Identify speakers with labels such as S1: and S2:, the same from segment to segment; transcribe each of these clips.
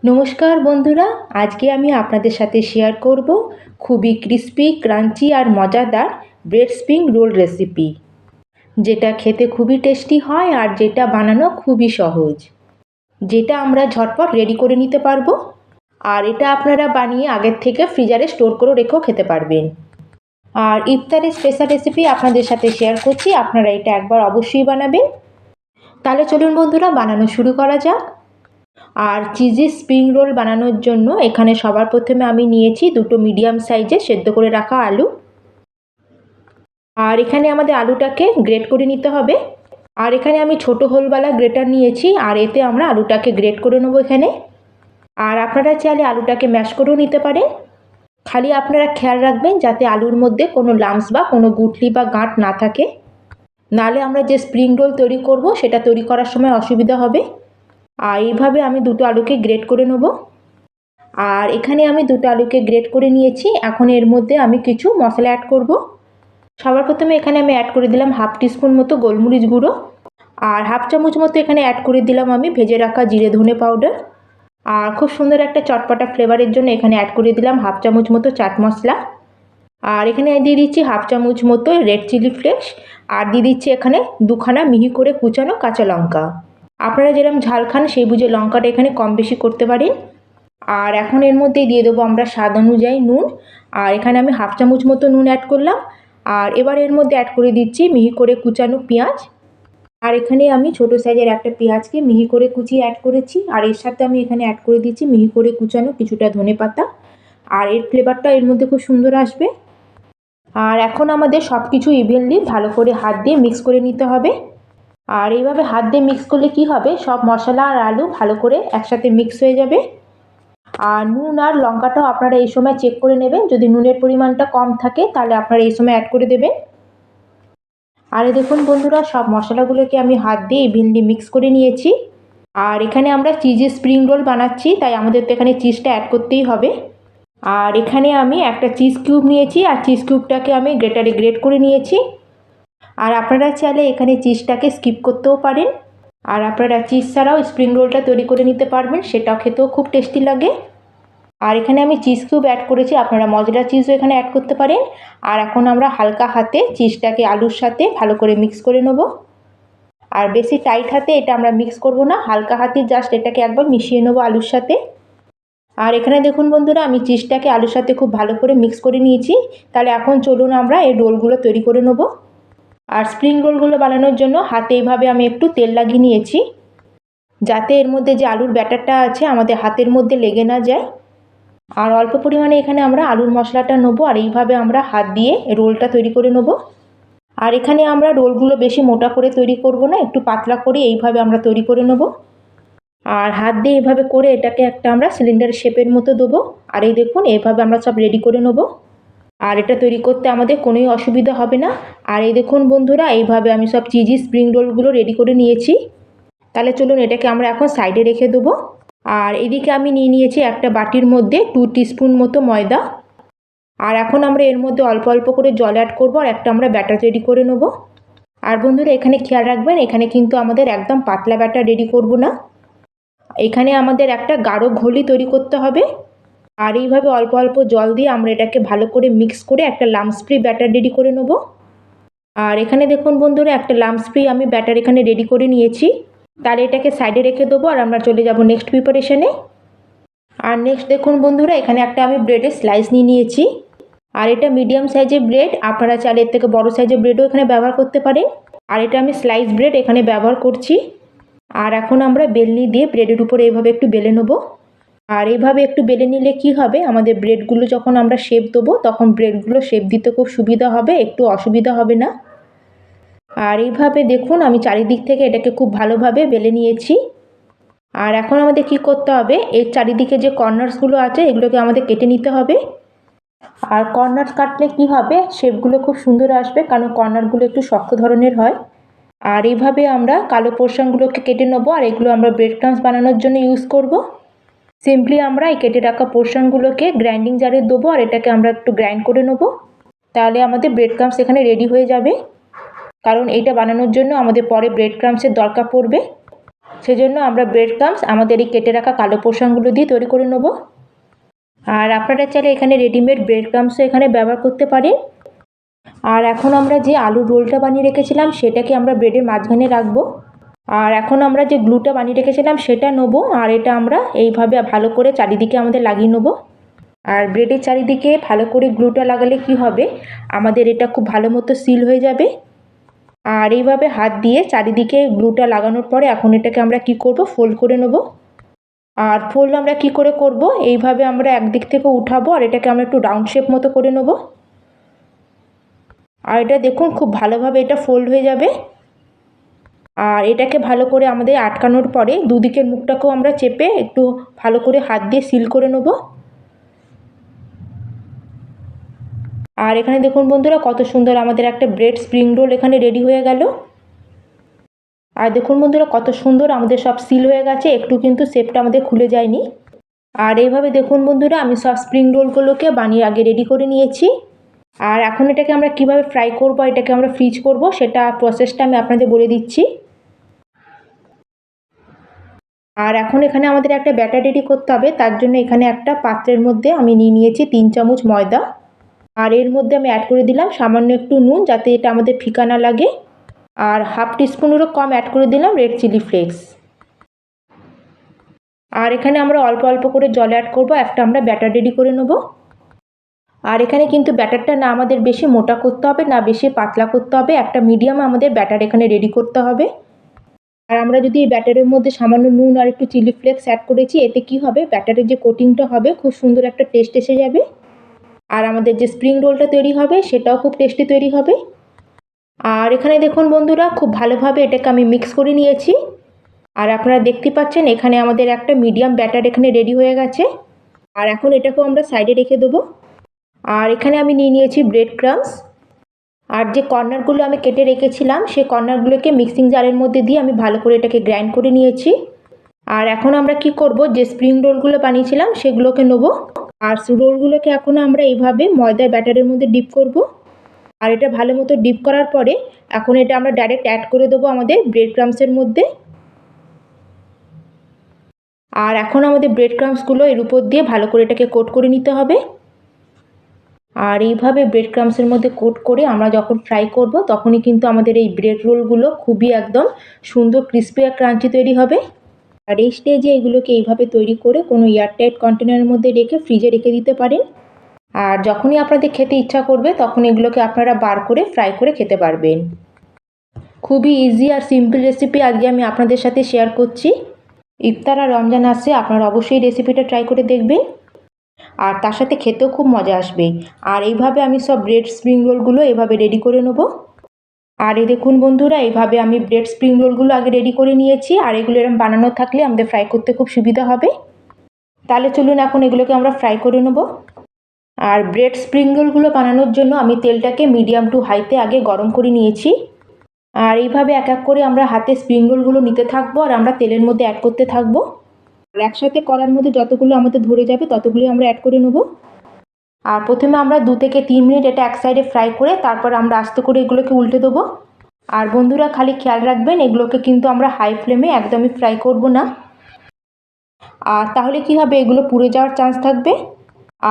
S1: নমস্কার বন্ধুরা, আজকে আমি আপনাদের সাথে শেয়ার করব খুবই ক্রিস্পি, ক্রাঞ্চি আর মজাদার ব্রেড স্প্রিং রোল রেসিপি, যেটা খেতে খুবই টেস্টি হয় আর যেটা বানানো খুবই সহজ, যেটা আমরা ঝটপট রেডি করে নিতে পারবো। আর এটা আপনারা বানিয়ে আগের থেকে ফ্রিজারে স্টোর করে রেখেও খেতে পারবেন। আর ইফতারের স্পেশাল রেসিপি আপনাদের সাথে শেয়ার করছি, আপনারা এটা একবার অবশ্যই বানাবেন। তাহলে চলুন বন্ধুরা, বানানো শুরু করা যাক। আর চিজি স্প্রিং রোল বানানোর জন্য এখানে সবার প্রথমে আমি নিয়েছি দুটো মিডিয়াম সাইজে সেদ্ধ করে রাখা আলু। আর এখানে আমাদের আলুটাকে গ্রেট করে নিতে হবে। আর এখানে আমি ছোট হোলওয়ালা গ্রেটার নিয়েছি, আর এতে আমরা আলুটাকে গ্রেট করে নেবো এখানে। আর আপনারা চাইলে আলুটাকে ম্যাশ করেও নিতে পারেন। খালি আপনারা খেয়াল রাখবেন যাতে আলুর মধ্যে কোনো লাম্পস বা কোনো গুটলি বা গাঁট না থাকে, নাহলে আমরা যে স্প্রিং রোল তৈরি করব সেটা তৈরি করার সময় অসুবিধা হবে। আর এইভাবে আমি দুটো আলুকে গ্রেট করে নেব। আর এখানে আমি দুটো আলুকে গ্রেট করে নিয়েছি। এখন এর মধ্যে আমি কিছু মশলা অ্যাড করব। সবার প্রথমে এখানে আমি অ্যাড করে দিলাম হাফ টিস্পুন মতো গোলমরিচ গুঁড়ো, আর হাফ চামচ মতো এখানে অ্যাড করে দিলাম আমি ভেজে রাখা জিরে ধনে পাউডার। আর খুব সুন্দর একটা চটপটা ফ্লেভারের জন্য এখানে অ্যাড করে দিলাম হাফ চামচ মতো চাট মশলা। আর এখানে দিয়ে দিচ্ছি হাফ চামচ মতো রেড চিলি ফ্লেক্স। আর দিয়ে দিচ্ছি এখানে দুখানা মিহি করে কুচানো কাঁচা লঙ্কা। আপনারা যেরকম ঝাল খান সেই বুঝে লঙ্কাটা এখানে কম বেশি করতে পারেন। আর এখন এর মধ্যে দিয়ে দেবো আমরা স্বাদ অনুযায়ী নুন। আর এখানে আমি হাফ চামচ মতো নুন অ্যাড করলাম। আর এবার এর মধ্যে অ্যাড করে দিচ্ছি মিহি করে কুচানো পেঁয়াজ। আর এখানে আমি ছোটো সাইজের একটা পেঁয়াজকে মিহি করে কুচিয়ে অ্যাড করেছি। আর এর সাথে আমি এখানে অ্যাড করে দিচ্ছি মিহি করে কুচানো কিছুটা ধনেপাতা। আর এর ফ্লেভারটা এর মধ্যে খুব সুন্দর আসবে। আর এখন আমাদের সব কিছু ইভেনলি ভালো করে হাত দিয়ে মিক্স করে নিতে হবে। আর এইভাবে হাত দিয়ে মিক্স করলে কি হবে, সব মশলা আর আলু ভালো করে একসাথে মিক্স হয়ে যাবে। আর নুন আর লঙ্কাটাও আপনারা এই সময় চেক করে নেবেন, যদি নুনের পরিমাণটা কম থাকে তাহলে আপনারা এই সময় অ্যাড করে দেবেন। আর দেখুন বন্ধুরা, সব মশলাগুলোকে আমি হাত দিয়ে ইভেনলি মিক্স করে নিয়েছি। আর এখানে আমরা চিজি স্প্রিং রোল বানাচ্ছি, তাই আমাদের তো এখানে চিজটা অ্যাড করতেই হবে। আর এখানে আমি একটা চিজ কিউব নিয়েছি, আর চিজ কিউবটাকে আমি গ্রেটারে গ্রেট করে নিয়েছি। আর আপনারা চাইলে এখানে চিজটাকে স্কিপ করতেও পারেন। আর আপনারা চিজ ছাড়াও স্প্রিং রোলটা তৈরি করে নিতে পারবেন, সেটাও খেতেও খুব টেস্টি লাগে। আর এখানে আমি চিজ কিউব অ্যাড করেছি, আপনারা মজলা চিজও এখানে অ্যাড করতে পারেন। আর এখন আমরা হালকা হাতে চিজটাকে আলুর সাথে ভালো করে মিক্স করে নেব। আর বেশি টাইট হাতে এটা আমরা মিক্স করব না, হালকা হাতে জাস্ট এটাকে একবার মিশিয়ে নেবো আলুর সাথে। আর এখানে দেখুন বন্ধুরা, আমি চিজটাকে আলুর সাথে খুব ভালো করে মিক্স করে নিয়েছি। তাহলে এখন চলুন আমরা এই রোলগুলো তৈরি করে নেব। আর স্প্রিং রোলগুলো বানানোর জন্য হাতে এইভাবে আমি একটু তেল লাগিয়ে নিয়েছি, যাতে এর মধ্যে যে আলুর ব্যাটারটা আছে আমাদের হাতের মধ্যে লেগে না যায়। আর অল্প পরিমাণে এখানে আমরা আলুর মশলাটা নেবো, আর এইভাবে আমরা হাত দিয়ে রোলটা তৈরি করে নেব। আর এখানে আমরা রোলগুলো বেশি মোটা করে তৈরি করব না, একটু পাতলা করে এইভাবে আমরা তৈরি করে নেব। আর হাত দিয়ে এইভাবে করে এটাকে একটা আমরা সিলিন্ডার শেপের মতো দেবো। আর এই দেখুন, এইভাবে আমরা সব রেডি করে নেব। আর এটা তৈরি করতে আমাদের কোনোই অসুবিধা হবে না। আর এই দেখুন বন্ধুরা, এইভাবে আমি সব চিজি স্প্রিং রোলগুলো রেডি করে নিয়েছি। তাহলে চলুন এটাকে আমরা এখন সাইডে রেখে দেবো। আর এদিকে আমি নিয়ে নিয়েছি একটা বাটির মধ্যে 2 টিস্পুন মতো ময়দা। আর এখন আমরা এর মধ্যে অল্প অল্প করে জল অ্যাড করবো, আর একটা আমরা ব্যাটার রেডি করে নেব। আর বন্ধুরা এখানে খেয়াল রাখবেন, এখানে কিন্তু আমাদের একদম পাতলা ব্যাটার রেডি করব না, এখানে আমাদের একটা গাঢ় ঘোলি তৈরি করতে হবে। আর এইভাবে অল্প অল্প জল দিয়ে আমরা এটাকে ভালো করে মিক্স করে একটা লাম্পস ফ্রি ব্যাটার রেডি করে নেব। আর এখানে দেখুন বন্ধুরা, একটা লাম্পস ফ্রি আমি ব্যাটার এখানে রেডি করে নিয়েছি। তাহলে এটাকে সাইডে রেখে দেবো, আর আমরা চলে যাব নেক্সট প্রিপারেশনে। আর নেক্সট দেখুন বন্ধুরা, এখানে একটা আমি ব্রেডের স্লাইস নিয়ে নিয়েছি। আর এটা মিডিয়াম সাইজের ব্রেড, আপনারা চাইলে এর থেকে বড় সাইজের ব্রেডও এখানে ব্যবহার করতে পারেন। আর এটা আমি স্লাইস ব্রেড এখানে ব্যবহার করছি। আর এখন আমরা বেলনি দিয়ে ব্রেডের উপরে এইভাবে একটু বেলে নেব। আর এইভাবে একটু বেলে নিলে কি হবে, আমাদের ব্রেডগুলো যখন আমরা শেপ দেবো তখন ব্রেডগুলো শেপ দিতে খুব সুবিধা হবে, একটু অসুবিধা হবে না। আর এইভাবে দেখুন আমি চারিদিক থেকে এটাকে খুব ভালোভাবে বেলে নিয়েছি। আর এখন আমাদের কি করতে হবে, এর চারিদিকে যে কর্নার্সগুলো আছে এগুলোকে আমাদের কেটে নিতে হবে। আর কর্নার কাটলে কি হবে, শেপগুলো খুব সুন্দর আসবে, কারণ কর্নারগুলো একটু শক্ত ধরনের হয়। আর এইভাবে আমরা কালো পোর্শনগুলোকে কেটে নেবো, আর এগুলো আমরা ব্রেড ক্রাম্বস বানানোর জন্য ইউজ করব। সিম্পলি আমরা এই কেটে রাখা পোর্শনগুলোকে গ্রাইন্ডিং জারে দেবো, আর এটাকে আমরা একটু গ্রাইন্ড করে নেবো। তাহলে আমাদের ব্রেড ক্রাম্বস এখানে রেডি হয়ে যাবে, কারণ এইটা বানানোর জন্য আমাদের পরে ব্রেড ক্রাম্বসের দরকার পড়বে। সেজন্য আমরা ব্রেড ক্রাম্বস আমাদের এই কেটে রাখা কালো পোর্শনগুলো দিয়ে তৈরি করে নেব। আর আপনারা চাইলে এখানে রেডিমেড ব্রেড ক্রাম্বসও এখানে ব্যবহার করতে পারেন। আর এখন আমরা যে আলুর রোলটা বানিয়ে রেখেছিলাম সেটাকে আমরা ব্রেডের মাঝখানে রাখবো। আর এখন আমরা যে গ্লুটা বানিয়ে রেখেছিলাম সেটা নেবো, আর এটা আমরা এইভাবে ভালো করে চারিদিকে আমাদের লাগিয়ে নেবো। আর ব্রেডের চারিদিকে ভালো করে গ্লুটা লাগালে কি হবে, আমাদের এটা খুব ভালো মতো সিল হয়ে যাবে। আর এইভাবে হাত দিয়ে চারিদিকে গ্লুটা লাগানোর পরে এখন এটাকে আমরা কি করব, ফোল্ড করে নেব। আর ফোল্ড আমরা কি করে করব, এইভাবে আমরা একদিক থেকে উঠাবো আর এটাকে আমরা একটু রাউন্ড শেপ মতো করে নেব। আর এটা দেখুন খুব ভালোভাবে এটা ফোল্ড হয়ে যাবে। আর এটাকে ভালো করে আমাদের আটকানোর পরে দুদিকের মুখটাকেও আমরা চেপে একটু ভালো করে হাত দিয়ে সিল করে নেব। আর এখানে দেখুন বন্ধুরা কত সুন্দর আমাদের একটা ব্রেড স্প্রিং রোল এখানে রেডি হয়ে গেল। আর দেখুন বন্ধুরা কত সুন্দর আমাদের সব সিল হয়ে গেছে, একটু কিন্তু শেপটা আমাদের খুলে যায়নি। আর এইভাবে দেখুন বন্ধুরা আমি সব স্প্রিং রোলগুলোকে বানিয়ে আগে রেডি করে নিয়েছি। আর এখন এটাকে আমরা কিভাবে ফ্রাই করব, এটাকে আমরা ফ্রিজ করব, সেটা প্রসেসটা আমি আপনাদের বলে দিচ্ছি। আর এখন এখানে আমাদের একটা ব্যাটার রেডি করতে হবে। তার জন্য এখানে একটা পাত্রের মধ্যে আমি নিয়ে নিয়েছি 3 চামচ ময়দা। আর এর মধ্যে আমি অ্যাড করে দিলাম সামান্য একটু নুন, যাতে এটা আমাদের ফিকা না লাগে। আর হাফ টিস্পুনেরও কম অ্যাড করে দিলাম রেড চিলি ফ্লেক্স। আর এখানে আমরা অল্প অল্প করে জল অ্যাড করব, একটা আমরা ব্যাটার রেডি করে নেব। আর এখানে কিন্তু ব্যাটারটা না আমাদের বেশি মোটা করতে হবে না বেশি পাতলা করতে হবে, একটা মিডিয়াম আমাদের ব্যাটার এখানে রেডি করতে হবে। আর আমরা যদি এই ব্যাটারের মধ্যে সামান্য নুন আর একটু চিলি ফ্লেক্স অ্যাড করেছি, এতে কি হবে, ব্যাটারের যে কোটিংটা হবে খুব সুন্দর একটা টেস্ট এসে যাবে। আর আমাদের যে স্প্রিং রোলটা তৈরি হবে সেটাও খুব টেস্টি তৈরি হবে। আর এখানে দেখুন বন্ধুরা খুব ভালোভাবে এটাকে আমি মিক্স করে নিয়েছি। আর আপনারা দেখতে পাচ্ছেন এখানে আমাদের একটা মিডিয়াম ব্যাটার এখানে রেডি হয়ে গেছে। আর এখন এটাকেও আমরা সাইডে রেখে দেবো। আর এখানে আমি নিয়ে নিয়েছি ব্রেড ক্রাম্বস। আর যে কর্নারগুলো আমি কেটে রেখেছিলাম সেই কর্নারগুলোকে মিক্সিং জারের মধ্যে দিয়ে আমি ভালো করে এটাকে গ্রাইন্ড করে নিয়েছি। আর এখন আমরা কি করব, যে স্প্রিং রোলগুলো বানিয়েছিলাম সেগুলোকে নেবো। আর রোলগুলোকে এখন আমরা এইভাবে ময়দার ব্যাটারের মধ্যে ডিপ করব। আর এটা ভালো মতো ডিপ করার পরে এখন এটা আমরা ডাইরেক্ট অ্যাড করে দেবো আমাদের ব্রেড ক্রাম্বসের মধ্যে। আর এখন আমাদের ব্রেড ক্রাম্বসগুলো এর উপর দিয়ে ভালো করে এটাকে কোট করে নিতে হবে। আর এইভাবে ব্রেড ক্রাম্বসের মধ্যে কোট করে আমরা যখন ফ্রাই করব তখনই কিন্তু আমাদের এই ব্রেড রোলগুলো খুবই একদম সুন্দর ক্রিস্পি আর ক্রাঞ্চি তৈরি হবে। আর এই স্টেজে এগুলোকে এইভাবে তৈরি করে কোনো এয়ারটাইট কন্টেনারের মধ্যে রেখে ফ্রিজে রেখে দিতে পারেন। আর যখনই আপনাদের খেতে ইচ্ছা করবে তখন এগুলোকে আপনারা বার করে ফ্রাই করে খেতে পারবেন। খুবই ইজি আর সিম্পল রেসিপি আজকে আমি আপনাদের সাথে শেয়ার করছি। ইফতার আর রমজান আসছে, আপনারা অবশ্যই রেসিপিটা ট্রাই করে দেখবেন। আর তার সাথে খেতেও খুব মজা আসবে। আর এইভাবে আমি সব ব্রেড স্প্রিং রোলগুলো এভাবে রেডি করে নেব। আর এই দেখুন বন্ধুরা এইভাবে আমি ব্রেড স্প্রিং রোলগুলো আগে রেডি করে নিয়েছি। আর এগুলো এরকম বানানো থাকলে আমাদের ফ্রাই করতে খুব সুবিধা হবে। তাহলে চলুন এখন এগুলোকে আমরা ফ্রাই করে নেব। আর ব্রেড স্প্রিং রোলগুলো বানানোর জন্য আমি তেলটাকে মিডিয়াম টু হাইতে আগে গরম করে নিয়েছি। আর এইভাবে এক এক করে আমরা হাতে স্প্রিং রোলগুলো নিতে থাকবো আর আমরা তেলের মধ্যে অ্যাড করতে থাকবো। আর একসাথে করার মধ্যে যতগুলো আমাদের ধরে যাবে ততগুলো আমরা অ্যাড করে নেব। আর প্রথমে আমরা 2 থেকে 3 মিনিট এটা এক সাইডে ফ্রাই করে তারপর আমরা আস্তে করে এগুলোকে উল্টে দেবো। আর বন্ধুরা খালি খেয়াল রাখবেন এগুলোকে কিন্তু আমরা হাই ফ্লেমে একদমই ফ্রাই করব না। আর তাহলে কি হবে, এগুলো পুড়ে যাওয়ার চান্স থাকবে।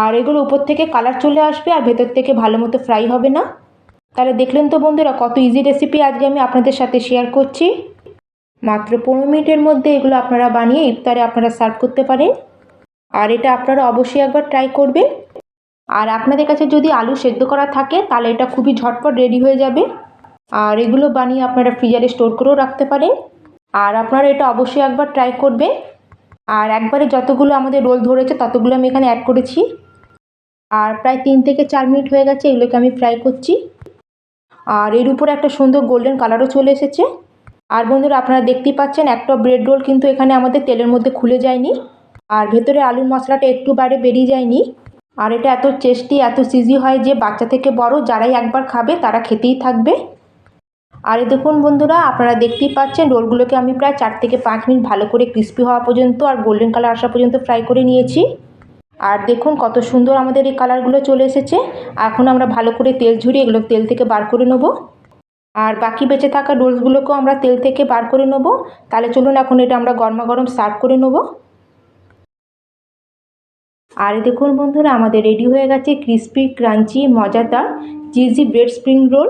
S1: আর এগুলো উপর থেকে কালার চলে আসবে আর ভেতর থেকে ভালো মতো ফ্রাই হবে না। তাহলে দেখলেন তো বন্ধুরা কত ইজি রেসিপি আজকে আমি আপনাদের সাথে শেয়ার করছি। মাত্র 15 মিনিটের মধ্যে এগুলো আপনারা বানিয়ে ইফতারে আপনারা সার্ভ করতে পারেন। আর এটা আপনারা অবশ্যই একবার ট্রাই করবেন। আর আপনাদের কাছে যদি আলু সেদ্ধ করা থাকে তাহলে এটা খুবই ঝটপট রেডি হয়ে যাবে। আর এগুলো বানিয়ে আপনারা ফ্রিজারে স্টোর করেও রাখতে পারেন। আর আপনারা এটা অবশ্যই একবার ট্রাই করবেন। আর একবারে যতগুলো আমাদের রোল ধরেছে ততগুলো আমি এখানে অ্যাড করেছি। আর প্রায় 3 থেকে 4 মিনিট হয়ে গেছে এগুলোকে আমি ফ্রাই করছি। আর এর উপরে একটা সুন্দর গোল্ডেন কালারও চলে এসেছে। আর বন্ধুরা আপনারা দেখতেই পাচ্ছেন একটা ব্রেড রোল কিন্তু এখানে আমাদের তেলের মধ্যে খুলে যায়নি। আর ভেতরে আলুর মশলাটা একটু বাইরে বেরিয়ে যায়নি। আর এটা এত টেস্টি এত সিজি হয় যে বাচ্চা থেকে বড় যারাই একবার খাবে তারা খেতেই থাকবে। আর এই দেখুন বন্ধুরা আপনারা দেখতেই পাচ্ছেন রোলগুলোকে আমি প্রায় 4 থেকে 5 মিনিট ভালো করে ক্রিস্পি হওয়া পর্যন্ত আর গোল্ডেন কালার আসা পর্যন্ত ফ্রাই করে নিয়েছি। আর দেখুন কত সুন্দর আমাদের এই কালারগুলো চলে এসেছে। এখন আমরা ভালো করে তেল ঝরিয়ে এগুলো তেল থেকে বার করে নেব। আর বাকি বেঁচে থাকা রোলসগুলোকেও আমরা তেল থেকে বার করে নেবো। তাহলে চলুন এখন এটা আমরা গরমা গরম সার্ভ করে নেবো। আর দেখুন বন্ধুরা, আমাদের রেডি হয়ে গেছে ক্রিস্পি ক্রাঞ্চি মজাদার চিজি ব্রেড স্প্রিং রোল।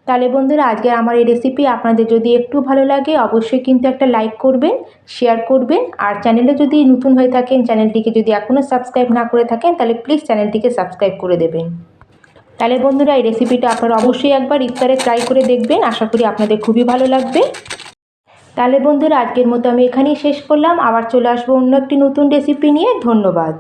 S1: তাহলে বন্ধুরা, আজকে আমার এই রেসিপি আপনাদের যদি একটু ভালো লাগে অবশ্যই কিন্তু একটা লাইক করবেন, শেয়ার করবেন। আর চ্যানেলে যদি নতুন হয়ে থাকেন, চ্যানেলটিকে যদি এখনও সাবস্ক্রাইব না করে থাকেন, তাহলে প্লিজ চ্যানেলটিকে সাবস্ক্রাইব করে দেবেন। তাহলে বন্ধুরা, এই রেসিপিটা আপনারা অবশ্যই একবার ইফতারে ট্রাই করে দেখবেন। আশা করি আপনাদের খুবই ভালো লাগবে। তাহলে বন্ধুরা, আজকের মতো আমি এখানেই শেষ করলাম। আবার চলে আসবো অন্য একটি নতুন রেসিপি নিয়ে। ধন্যবাদ।